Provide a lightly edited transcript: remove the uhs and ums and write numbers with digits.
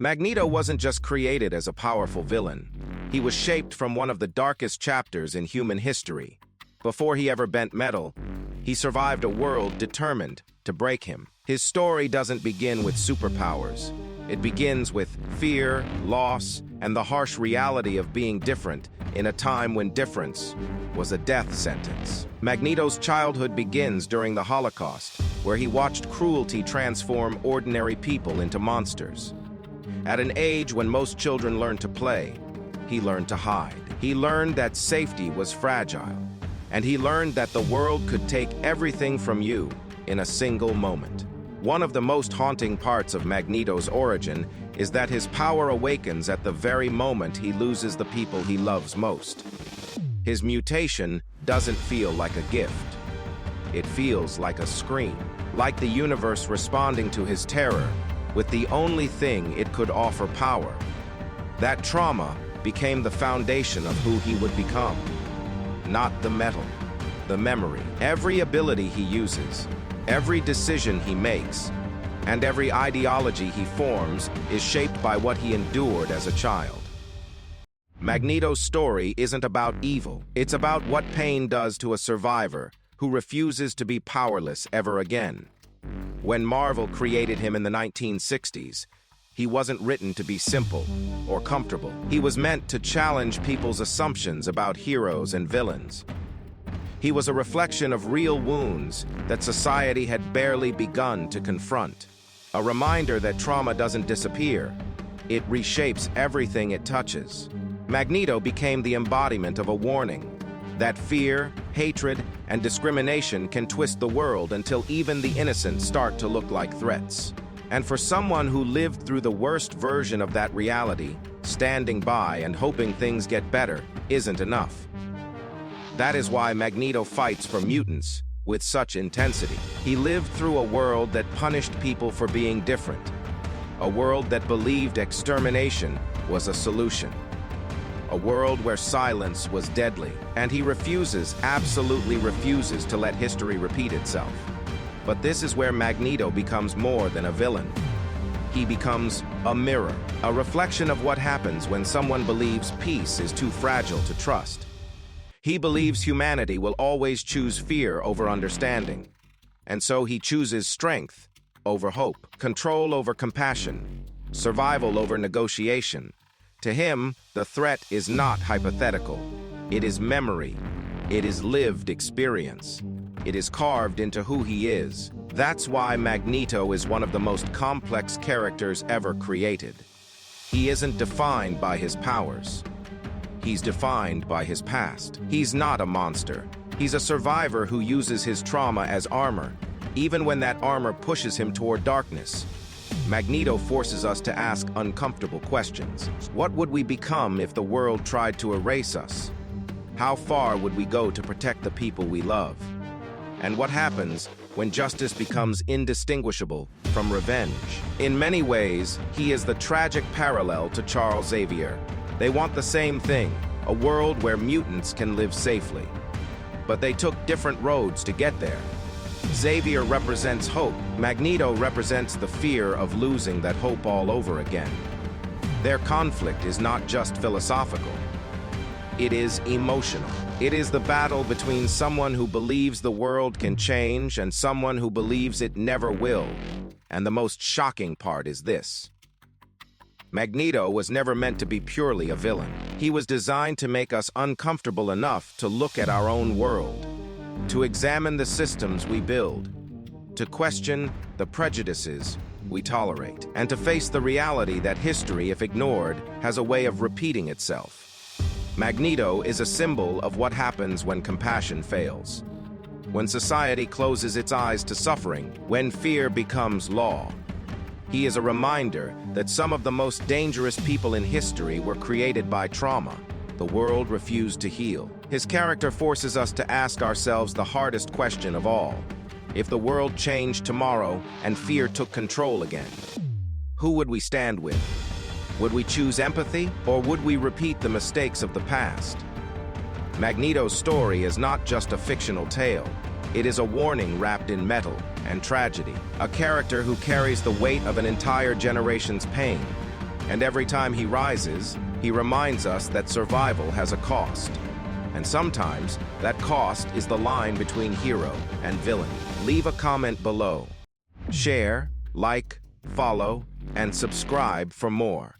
Magneto wasn't just created as a powerful villain. He was shaped from one of the darkest chapters in human history. Before he ever bent metal, he survived a world determined to break him. His story doesn't begin with superpowers. It begins with fear, loss, and the harsh reality of being different in a time when difference was a death sentence. Magneto's childhood begins during the Holocaust, where he watched cruelty transform ordinary people into monsters. At an age when most children learn to play, he learned to hide. He learned that safety was fragile, and he learned that the world could take everything from you in a single moment. One of the most haunting parts of Magneto's origin is that his power awakens at the very moment he loses the people he loves most. His mutation doesn't feel like a gift. It feels like a scream, like the universe responding to his terror with the only thing it could offer: power. That trauma became the foundation of who he would become. Not the metal, the memory. Every ability he uses, every decision he makes, and every ideology he forms is shaped by what he endured as a child. Magneto's story isn't about evil. It's about what pain does to a survivor who refuses to be powerless ever again. When Marvel created him in the 1960s, he wasn't written to be simple or comfortable. He was meant to challenge people's assumptions about heroes and villains. He was a reflection of real wounds that society had barely begun to confront. A reminder that trauma doesn't disappear. It reshapes everything it touches. Magneto became the embodiment of a warning that fear, hatred, and discrimination can twist the world until even the innocent start to look like threats. And for someone who lived through the worst version of that reality, standing by and hoping things get better isn't enough. That is why Magneto fights for mutants with such intensity. He lived through a world that punished people for being different, a world that believed extermination was a solution, a world where silence was deadly, and he absolutely refuses to let history repeat itself. But this is where Magneto becomes more than a villain. He becomes a mirror, a reflection of what happens when someone believes peace is too fragile to trust. He believes humanity will always choose fear over understanding, and so he chooses strength over hope, control over compassion, survival over negotiation. To him, the threat is not hypothetical. It is memory. It is lived experience. It is carved into who he is. That's why Magneto is one of the most complex characters ever created. He isn't defined by his powers. He's defined by his past. He's not a monster. He's a survivor who uses his trauma as armor, even when that armor pushes him toward darkness. Magneto forces us to ask uncomfortable questions. What would we become if the world tried to erase us? How far would we go to protect the people we love? And what happens when justice becomes indistinguishable from revenge? In many ways, he is the tragic parallel to Charles Xavier. They want the same thing, a world where mutants can live safely. But they took different roads to get there. Xavier represents hope. Magneto represents the fear of losing that hope all over again. Their conflict is not just philosophical. It is emotional. It is the battle between someone who believes the world can change and someone who believes it never will. And the most shocking part is this: Magneto was never meant to be purely a villain. He was designed to make us uncomfortable enough to look at our own world, to examine the systems we build, to question the prejudices we tolerate, and to face the reality that history, if ignored, has a way of repeating itself. Magneto is a symbol of what happens when compassion fails, when society closes its eyes to suffering, when fear becomes law. He is a reminder that some of the most dangerous people in history were created by trauma the world refused to heal. His character forces us to ask ourselves the hardest question of all. If the world changed tomorrow and fear took control again, who would we stand with? Would we choose empathy, or would we repeat the mistakes of the past? Magneto's story is not just a fictional tale. It is a warning wrapped in metal and tragedy, a character who carries the weight of an entire generation's pain. And every time he rises, he reminds us that survival has a cost. And sometimes, that cost is the line between hero and villain. Leave a comment below. Share, like, follow, and subscribe for more.